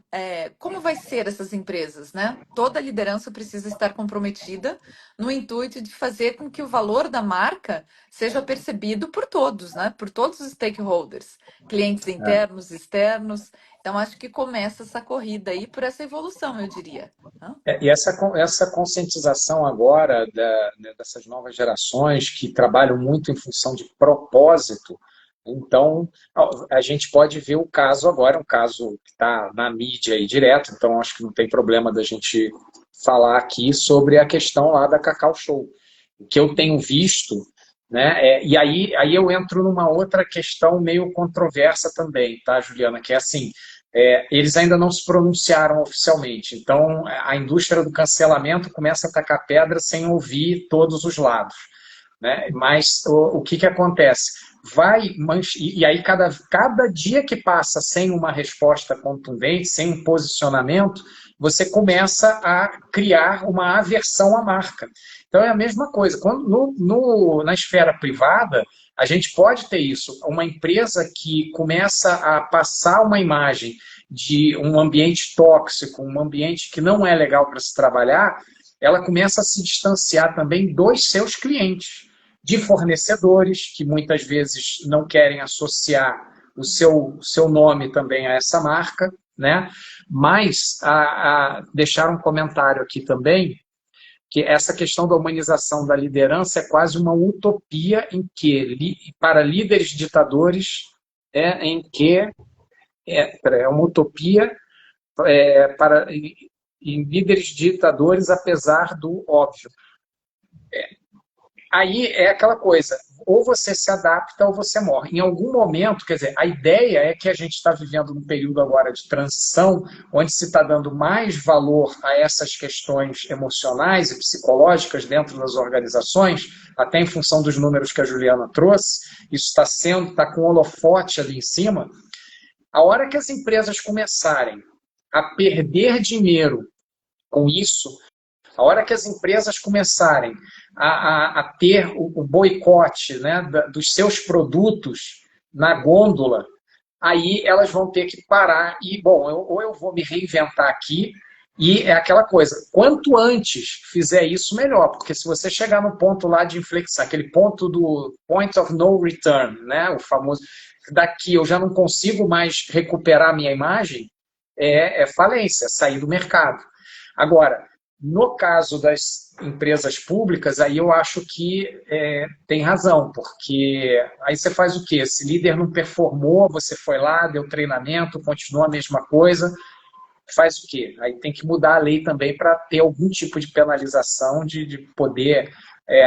como vai ser essas empresas, né? Toda liderança precisa estar comprometida no intuito de fazer com que o valor da marca seja percebido por todos, né? Por todos os stakeholders, clientes internos, externos. Então, acho que começa essa corrida aí por essa evolução, eu diria. E essa conscientização agora dessas novas gerações que trabalham muito em função de propósito, então a gente pode ver o caso agora, um caso que está na mídia aí direto, então acho que não tem problema da gente falar aqui sobre a questão lá da Cacau Show. O que eu tenho visto, né, e aí eu entro numa outra questão meio controversa também, tá, Juliana, que é assim, eles ainda não se pronunciaram oficialmente. Então, a indústria do cancelamento começa a tacar pedra sem ouvir todos os lados, né? Mas o que acontece? E aí, cada dia que passa sem uma resposta contundente, sem um posicionamento, você começa a criar uma aversão à marca. Então, é a mesma coisa. Na esfera privada, a gente pode ter isso. Uma empresa que começa a passar uma imagem de um ambiente tóxico, um ambiente que não é legal para se trabalhar, ela começa a se distanciar também dos seus clientes. de fornecedores, que muitas vezes não querem associar o seu nome também a essa marca, né? Mas deixar um comentário aqui também, que essa questão da humanização da liderança é quase uma utopia em que, para líderes ditadores, em que é uma utopia para em líderes ditadores, apesar do óbvio. Aí é aquela coisa, ou você se adapta ou você morre. Em algum momento, quer dizer, a ideia é que a gente está vivendo num período agora de transição, onde se está dando mais valor a essas questões emocionais e psicológicas dentro das organizações, até em função dos números que a Juliana trouxe, isso está com holofote ali em cima. A hora que as empresas começarem a perder dinheiro com isso, a hora que as empresas começarem a ter o boicote, né, dos seus produtos na gôndola, aí elas vão ter que parar e, bom, ou eu vou me reinventar aqui, e é aquela coisa, quanto antes fizer isso, melhor, porque se você chegar no ponto lá de inflexão, aquele ponto do point of no return, né, o famoso, daqui eu já não consigo mais recuperar a minha imagem, é falência, sair do mercado. Agora, no caso das empresas públicas, aí eu acho que tem razão, porque aí você faz o quê? Se líder não performou, você foi lá, deu treinamento, continua a mesma coisa, faz o quê? Aí tem que mudar a lei também para ter algum tipo de penalização, de poder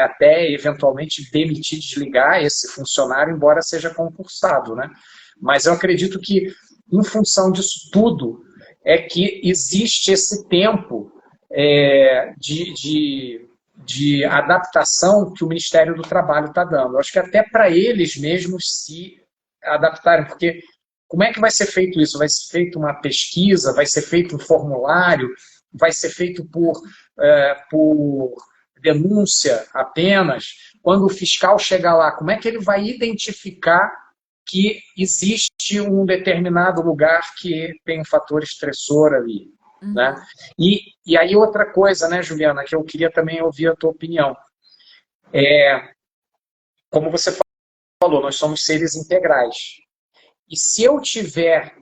até eventualmente demitir, desligar esse funcionário, embora seja concursado, né? Mas eu acredito que, em função disso tudo, é que existe esse tempo de adaptação que o Ministério do Trabalho está dando. Eu acho que até para eles mesmos se adaptarem, porque como é que vai ser feito isso? Vai ser feita uma pesquisa? Vai ser feito um formulário? Vai ser feito por denúncia apenas? Quando o fiscal chegar lá, como é que ele vai identificar que existe um determinado lugar que tem um fator estressor ali? Né? Uhum. E aí outra coisa, né, Juliana, que eu queria também ouvir a tua opinião. Como você falou, nós somos seres integrais. E se eu tiver,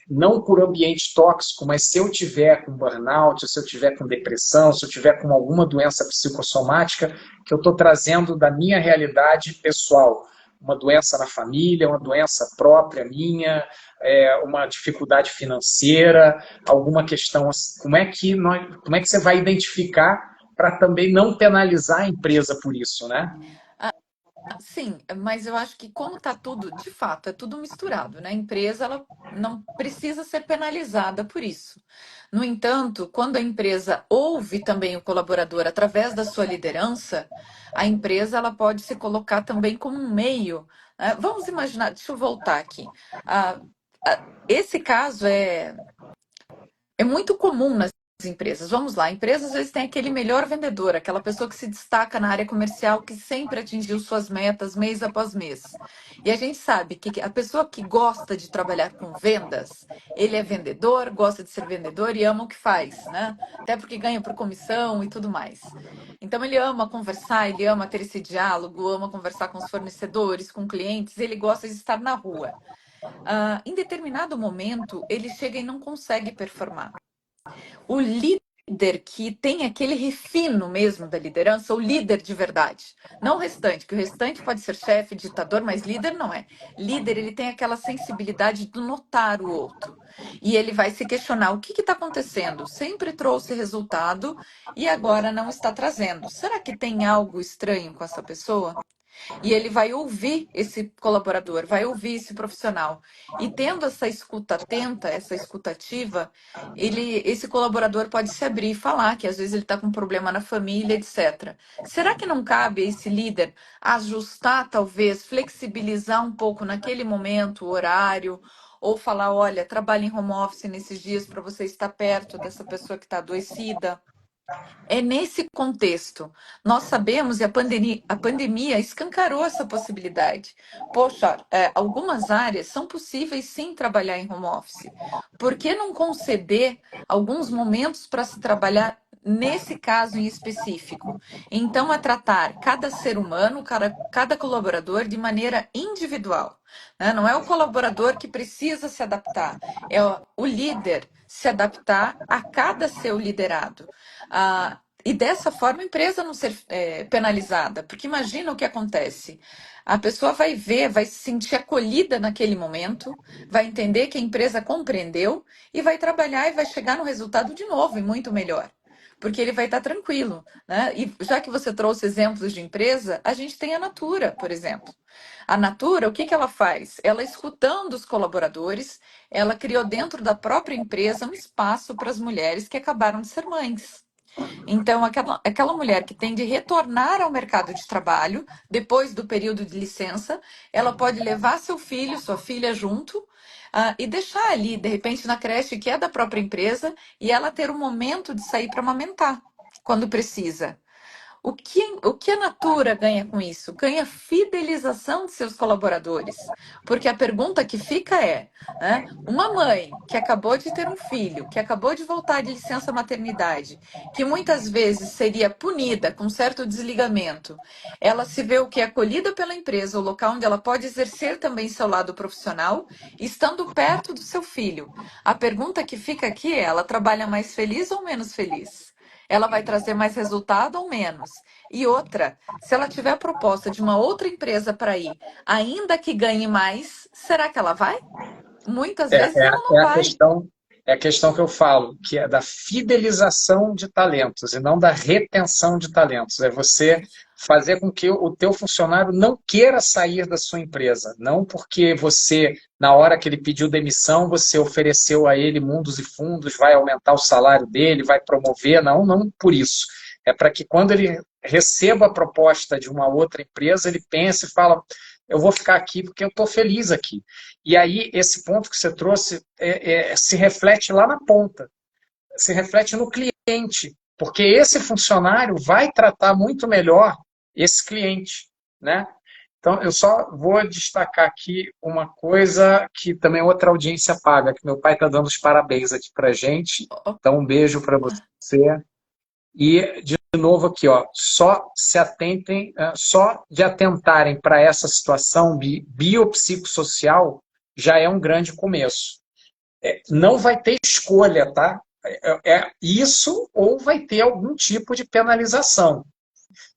não por ambiente tóxico, mas se eu tiver com burnout, se eu tiver com depressão, se eu tiver com alguma doença psicossomática, que eu estou trazendo da minha realidade pessoal, uma doença na família, uma doença própria minha, uma dificuldade financeira, alguma questão assim, como é que você vai identificar para também não penalizar a empresa por isso, né? Sim, mas eu acho que como está tudo, de fato, é tudo misturado, né? A empresa ela não precisa ser penalizada por isso. No entanto, quando a empresa ouve também o colaborador através da sua liderança, a empresa ela pode se colocar também como um meio, né? Vamos imaginar, deixa eu voltar aqui. Ah, esse caso é muito comum nas empresas. Vamos lá, empresas às vezes têm aquele melhor vendedor, aquela pessoa que se destaca na área comercial, que sempre atingiu suas metas mês após mês. E a gente sabe que a pessoa que gosta de trabalhar com vendas, ele é vendedor, gosta de ser vendedor e ama o que faz, né? Até porque ganha por comissão e tudo mais. Então ele ama conversar, ele ama ter esse diálogo, ama conversar com os fornecedores, com clientes, ele gosta de estar na rua. Em determinado momento, ele chega e não consegue performar. O líder que tem aquele refino mesmo da liderança, o líder de verdade, não o restante, que o restante pode ser chefe, ditador, mas líder não é. Líder, ele tem aquela sensibilidade de notar o outro. E ele vai se questionar o que está acontecendo. Sempre trouxe resultado e agora não está trazendo. Será que tem algo estranho com essa pessoa? E ele vai ouvir esse colaborador, vai ouvir esse profissional. E tendo essa escuta atenta, essa escutativa, esse colaborador pode se abrir e falar que às vezes ele está com um problema na família, etc. Será que não cabe a esse líder ajustar, talvez, flexibilizar um pouco naquele momento o horário? Ou falar, olha, trabalhe em home office nesses dias para você estar perto dessa pessoa que está adoecida. É nesse contexto. Nós sabemos, e a pandemia escancarou essa possibilidade. Poxa, algumas áreas são possíveis sim trabalhar em home office. Por que não conceder alguns momentos para se trabalhar nesse caso em específico. Então, é tratar cada ser humano, cada colaborador de maneira individual, né? Não é o colaborador que precisa se adaptar, é o líder se adaptar a cada seu liderado. E dessa forma a empresa não ser penalizada, porque imagina o que acontece. A pessoa vai ver, vai se sentir acolhida naquele momento, vai entender que a empresa compreendeu e vai trabalhar e vai chegar no resultado de novo e muito melhor. Porque ele vai estar tranquilo, né? E já que você trouxe exemplos de empresa, a gente tem a Natura, por exemplo. A Natura, o que que ela faz? Ela escutando os colaboradores, ela criou dentro da própria empresa um espaço para as mulheres que acabaram de ser mães. Então, aquela mulher que tem de retornar ao mercado de trabalho, depois do período de licença, ela pode levar seu filho, sua filha junto, e deixar ali, de repente, na creche que é da própria empresa, e ela ter um momento de sair para amamentar, quando precisa. O que a Natura ganha com isso? Ganha fidelização de seus colaboradores. Porque a pergunta que fica é, né, uma mãe que acabou de ter um filho, que acabou de voltar de licença maternidade, que muitas vezes seria punida com certo desligamento, ela se vê o que é acolhida pela empresa, o local onde ela pode exercer também seu lado profissional, estando perto do seu filho. A pergunta que fica aqui é, ela trabalha mais feliz ou menos feliz? Ela vai trazer mais resultado ou menos? E outra, se ela tiver a proposta de uma outra empresa para ir, ainda que ganhe mais, será que ela vai? Muitas É, vezes é, ela a- não é a vai. questão, é a questão que eu falo, que é da fidelização de talentos e não da retenção de talentos. É você fazer com que o teu funcionário não queira sair da sua empresa, não porque você, na hora que ele pediu demissão, você ofereceu a ele mundos e fundos, vai aumentar o salário dele, vai promover, não, não por isso. É para que quando ele receba a proposta de uma outra empresa, ele pense e fala, eu vou ficar aqui porque eu estou feliz aqui. E aí, esse ponto que você trouxe se reflete lá na ponta, se reflete no cliente, porque esse funcionário vai tratar muito melhor esse cliente, né? Então, eu só vou destacar aqui uma coisa que também outra audiência paga, que meu pai está dando os parabéns aqui para a gente. Então, um beijo para você. E, de novo aqui, ó, só se atentem, só de atentarem para essa situação biopsicossocial já é um grande começo. Não vai ter escolha, tá? É isso ou vai ter algum tipo de penalização.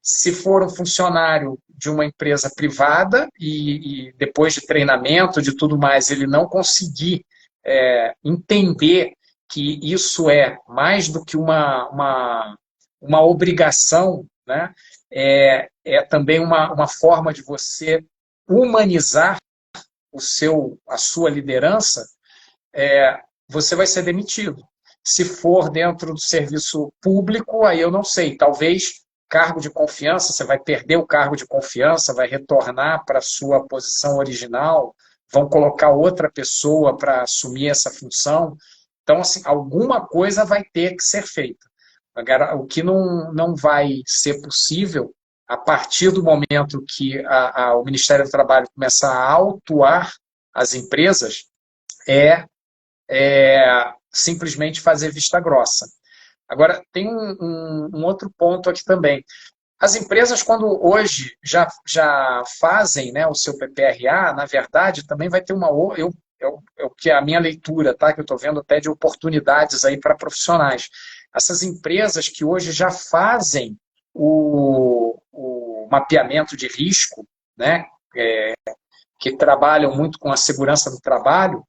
Se for um funcionário de uma empresa privada e depois de treinamento, de tudo mais, ele não conseguir entender que isso é mais do que uma obrigação, né? É também uma forma de você humanizar a sua liderança, você vai ser demitido. Se for dentro do serviço público, aí eu não sei, talvez cargo de confiança, você vai perder o cargo de confiança, vai retornar para a sua posição original, vão colocar outra pessoa para assumir essa função. Então, assim, alguma coisa vai ter que ser feita. Agora, o que não vai ser possível, a partir do momento que o Ministério do Trabalho começar a autuar as empresas, simplesmente fazer vista grossa. Agora, tem um outro ponto aqui também. As empresas, quando hoje já fazem, né, o seu PPRA, na verdade, também vai ter o que é a minha leitura, tá, que eu estou vendo até de oportunidades aí para profissionais. Essas empresas que hoje já fazem o mapeamento de risco, né, que trabalham muito com a segurança do trabalho,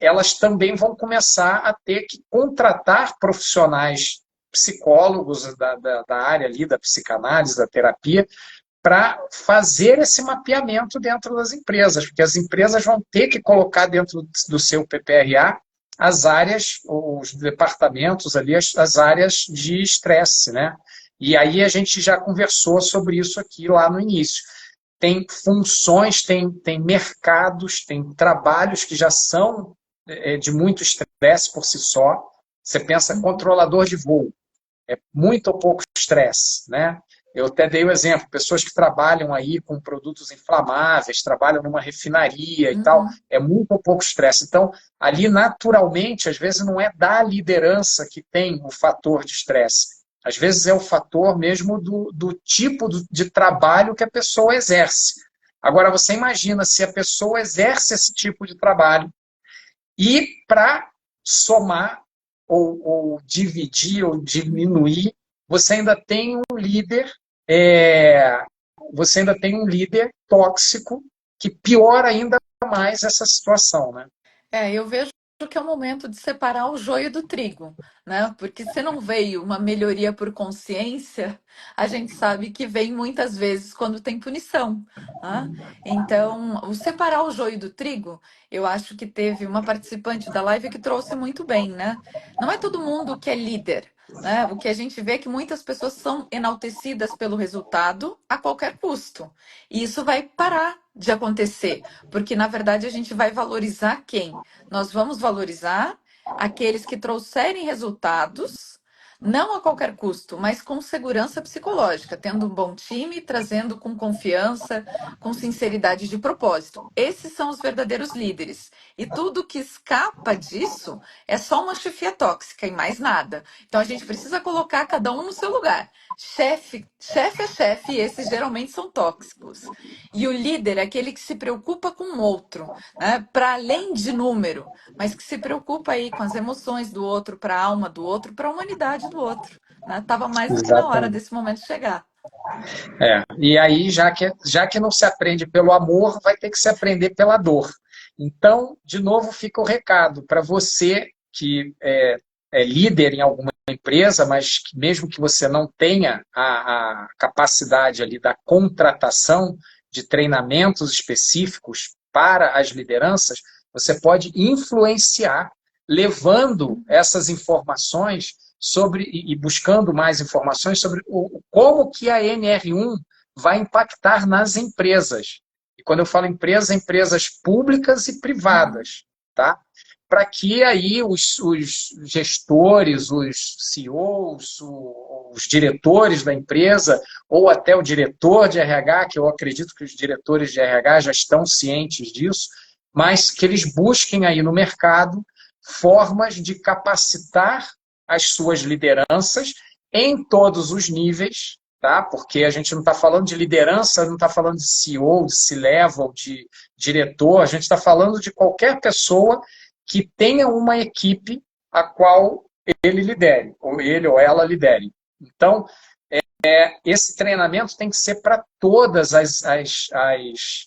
elas também vão começar a ter que contratar profissionais psicólogos da área ali, da psicanálise, da terapia, para fazer esse mapeamento dentro das empresas, porque as empresas vão ter que colocar dentro do seu PPRA as áreas, os departamentos ali, as áreas de estresse, né? E aí a gente já conversou sobre isso aqui lá no início. Tem funções, tem mercados, tem trabalhos que já são de muito estresse por si só. Você pensa controlador de voo, é muito ou pouco estresse, né? Eu até dei o exemplo, pessoas que trabalham aí com produtos inflamáveis, trabalham numa refinaria e tal, Uhum. é muito ou pouco estresse. Então, ali naturalmente, às vezes não é da liderança que tem o fator de estresse. Às vezes é o fator mesmo do tipo de trabalho que a pessoa exerce. Agora, você imagina se a pessoa exerce esse tipo de trabalho e para somar ou dividir ou diminuir, você ainda tem um líder, é, você ainda tem um líder tóxico que piora ainda mais essa situação, né? Eu vejo que é o momento de separar o joio do trigo, né? Porque se não veio uma melhoria por consciência, a gente sabe que vem muitas vezes quando tem punição, né? Então, o separar o joio do trigo, eu acho que teve uma participante da live que trouxe muito bem, né? Não é todo mundo que é líder, né? O que a gente vê é que muitas pessoas são enaltecidas pelo resultado a qualquer custo. E isso vai parar de acontecer, porque na verdade a gente vai valorizar quem? Nós vamos valorizar aqueles que trouxerem resultados, não a qualquer custo, mas com segurança psicológica, tendo um bom time, trazendo com confiança, com sinceridade de propósito. Esses são os verdadeiros líderes. E tudo que escapa disso é só uma chefia tóxica e mais nada. Então a gente precisa colocar cada um no seu lugar. Chefe é chefe, e esses geralmente são tóxicos. E o líder é aquele que se preocupa com o outro, né? Para além de número, mas que se preocupa aí com as emoções do outro, para a alma do outro, para a humanidade do outro. Né? Tava mais do que na hora Exatamente. desse momento chegar. E aí, já que não se aprende pelo amor, vai ter que se aprender pela dor. Então, de novo, fica o recado para você que é líder em alguma empresa, mas que mesmo que você não tenha a capacidade ali da contratação de treinamentos específicos para as lideranças, você pode influenciar, levando essas informações sobre e buscando mais informações sobre como que a NR1 vai impactar nas empresas. E quando eu falo empresas, empresas públicas e Uhum. privadas, tá? Para que aí os gestores, os CEOs, os diretores da empresa, ou até o diretor de RH, que eu acredito que os diretores de RH já estão cientes disso, mas que eles busquem aí no mercado formas de capacitar as suas lideranças em todos os níveis, tá? Porque a gente não está falando de liderança, não está falando de CEO, de C-level, de diretor, a gente está falando de qualquer pessoa que tenha uma equipe a qual ele lidere, ou ele ou ela lidere. Então, esse treinamento tem que ser para todas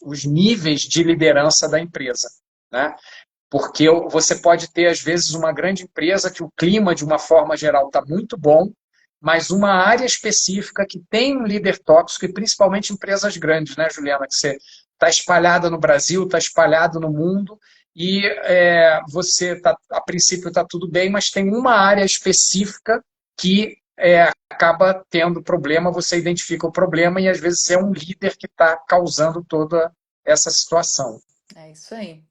os níveis de liderança da empresa, né? Porque você pode ter, às vezes, uma grande empresa que o clima, de uma forma geral, está muito bom, mas uma área específica que tem um líder tóxico, e principalmente empresas grandes, né, Juliana? Que você está espalhada no Brasil, está espalhado no mundo, e você, a princípio, está tudo bem, mas tem uma área específica que acaba tendo problema, você identifica o problema, e às vezes é um líder que está causando toda essa situação. É isso aí.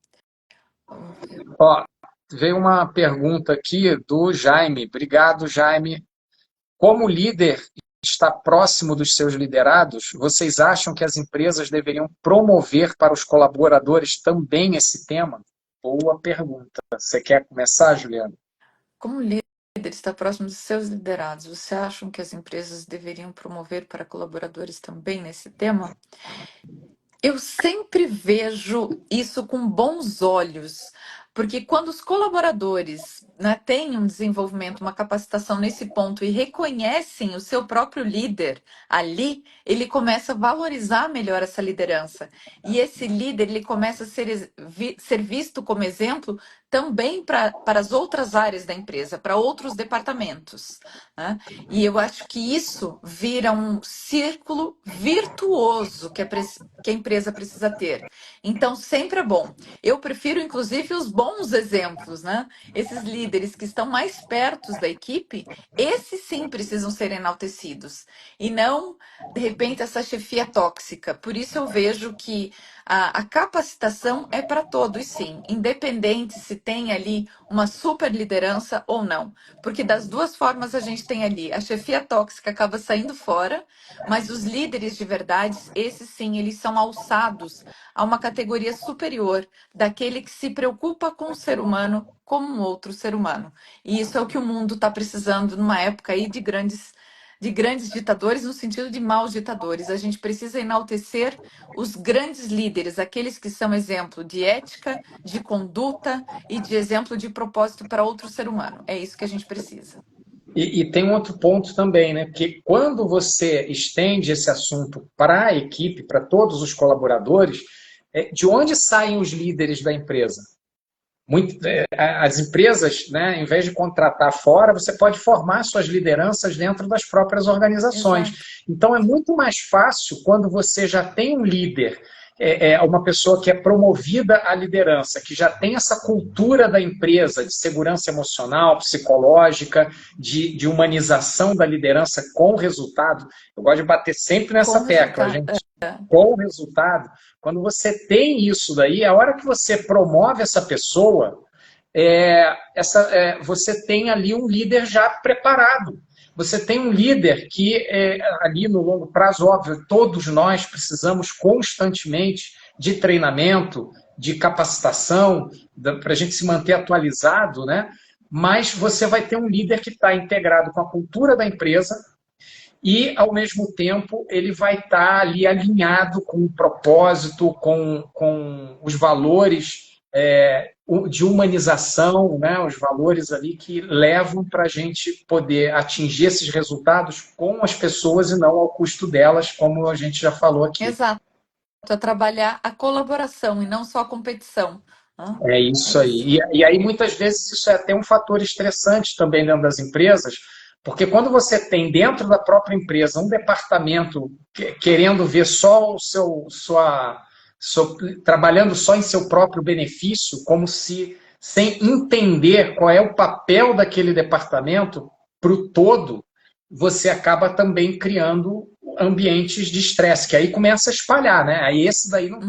Vamos ver. Ó, veio uma pergunta aqui do Jaime. Obrigado, Jaime. Como líder está próximo dos seus liderados, vocês acham que as empresas deveriam promover para os colaboradores também esse tema? Boa pergunta. Você quer começar, Juliana? Como líder está próximo dos seus liderados, você acham que as empresas deveriam promover para colaboradores também nesse tema? Eu sempre vejo isso com bons olhos, porque quando os colaboradores, né, têm um desenvolvimento, uma capacitação nesse ponto e reconhecem o seu próprio líder ali, ele começa a valorizar melhor essa liderança. E esse líder ele começa a ser visto como exemplo também para as outras áreas da empresa, para outros departamentos. Né? E eu acho que isso vira um círculo virtuoso que a empresa precisa ter. Então, sempre é bom. Eu prefiro, inclusive, os bons bons exemplos, né? Esses líderes que estão mais perto da equipe, esses sim precisam ser enaltecidos. E não, de repente, essa chefia tóxica. Por isso eu vejo que a capacitação é para todos, sim, independente se tem ali uma super liderança ou não. Porque das duas formas a gente tem ali. A chefia tóxica acaba saindo fora, mas os líderes de verdade, esses sim, eles são alçados a uma categoria superior daquele que se preocupa com o ser humano como um outro ser humano. E isso é o que o mundo está precisando numa época aí de grandes ditadores, no sentido de maus ditadores. A gente precisa enaltecer os grandes líderes, aqueles que são exemplo de ética, de conduta e de exemplo de propósito para outro ser humano. É isso que a gente precisa. E tem um outro ponto também, né? Porque quando você estende esse assunto para a equipe, para todos os colaboradores, de onde saem os líderes da empresa? As empresas, né, em vez de contratar fora, você pode formar suas lideranças dentro das próprias organizações. Exato. Então, é muito mais fácil quando você já tem um líder, uma pessoa que é promovida à liderança, que já tem essa cultura da empresa de segurança emocional, psicológica, de humanização da liderança com resultado. Eu gosto de bater sempre nessa Com tecla, resultado. gente, com resultado. Quando você tem isso daí, a hora que você promove essa pessoa, você tem ali um líder já preparado. Você tem um líder que, ali no longo prazo, óbvio, todos nós precisamos constantemente de treinamento, de capacitação, para a gente se manter atualizado, né? Mas você vai ter um líder que está integrado com a cultura da empresa, e, ao mesmo tempo, ele vai estar ali alinhado com o propósito, com os valores de humanização, né? Os valores ali que levam para a gente poder atingir esses resultados com as pessoas e não ao custo delas, como a gente já falou aqui. Exato. A trabalhar a colaboração e não só a competição. Hã? É É isso isso. aí. E aí, muitas vezes, isso é até um fator estressante também dentro das empresas, porque quando você tem dentro da própria empresa um departamento querendo ver só trabalhando só em seu próprio benefício, como se sem entender qual é o papel daquele departamento para o todo, você acaba também criando ambientes de estresse, que aí começa a espalhar, né? Aí esse daí Uhum.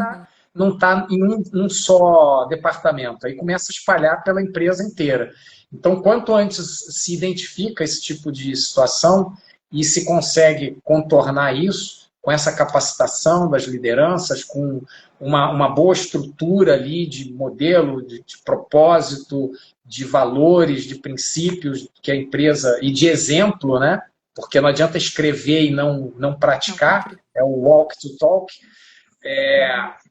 não tá em um só departamento, aí começa a espalhar pela empresa inteira. Então, quanto antes se identifica esse tipo de situação e se consegue contornar isso com essa capacitação das lideranças, com uma boa estrutura ali de modelo, de propósito, de valores, de princípios que a empresa, e de exemplo, né? Porque não adianta escrever e não Não praticar, cumprir. é o walk to talk,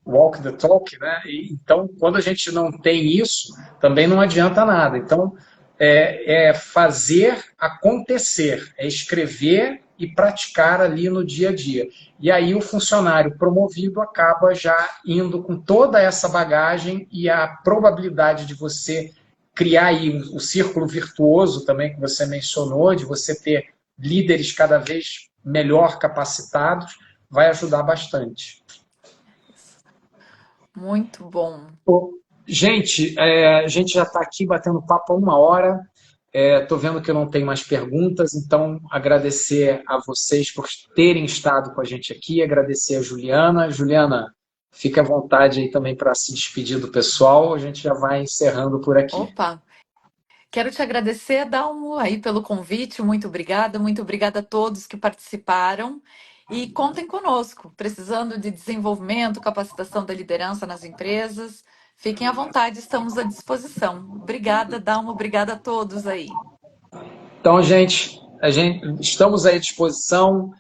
walk the talk, né? Então, quando a gente não tem isso, também não adianta nada. Então, é fazer acontecer, é escrever e praticar ali no dia a dia. E aí o funcionário promovido acaba já indo com toda essa bagagem e a probabilidade de você criar aí o círculo virtuoso também que você mencionou, de você ter líderes cada vez melhor capacitados, vai ajudar bastante. Muito bom. Gente, a gente já está aqui batendo papo há 1 hora. Estou vendo que eu não tenho mais perguntas, então agradecer a vocês por terem estado com a gente aqui, agradecer a Juliana. Juliana, fique à vontade aí também para se despedir do pessoal. A gente já vai encerrando por aqui. Opa, quero te agradecer, Dalmo, aí pelo convite. Muito obrigada a todos que participaram. E contem conosco, precisando de desenvolvimento, capacitação da liderança nas empresas. Fiquem à vontade, estamos à disposição. Obrigada, Dalmo, obrigada a todos aí. Então, gente, estamos aí à disposição.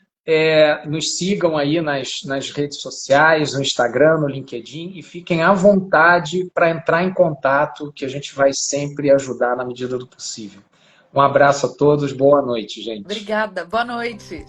Nos sigam aí nas redes sociais, no Instagram, no LinkedIn, e fiquem à vontade para entrar em contato, que a gente vai sempre ajudar na medida do possível. Um abraço a todos, boa noite, gente. Obrigada, boa noite.